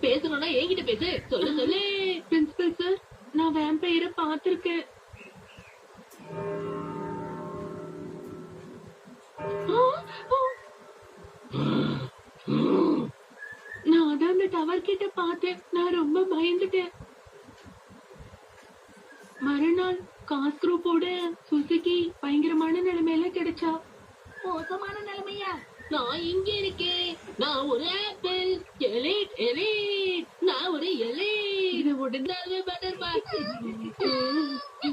பேசணும்னா என்கிட்ட பேசு. சொல்லு சொல்லு. பிரின்சிபல் சார், நான் வேம்பயரை பாத்திருக்கேன். நான் அதான் அந்த டவர் கிட்ட பார்த்தேன். நான் ரொம்ப பயந்துட்டேன். மறுநாள் காஸ்க்ரூப்போட சுசுகி பயங்கரமான நிலைமையில கிடைச்சா. மோசமான நிலைமையா? நான் இங்க இருக்கேன். நான் ஒரு ஆப்பிள். Elite elite. நான் ஒரு எலிட். இது உடனே பெட்டர்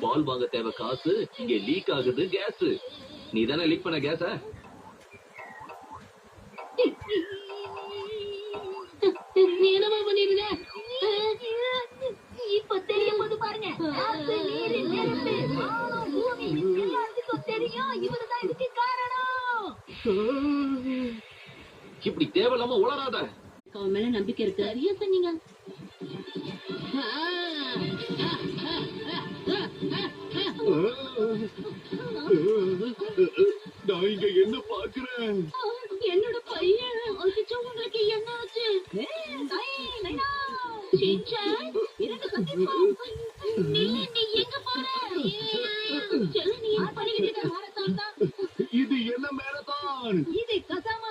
பால் வாங்க தேவை காசு. இங்க லீக் ஆகுது கேஸ். நீ தானே லீக் பண்ண கேஸ? நீ என்னமா பண்ணிருக்க? இப்ப தெரியும் போது பாருங்க. தெரியும், இவருதான் இதுக்கு காரணம். இப்படி தேவையில்லாம உளராத. அவன் மேல நம்பிக்கை இருக்கு. சரியா சொன்னீங்க. நான் இங்க என்ன பாக்குறேன்? என்னோட பையன். உங்களுக்கு என்ன ஆச்சு? நீ எங்க போற? இது என்ன மேரத்தான்? இது கசாம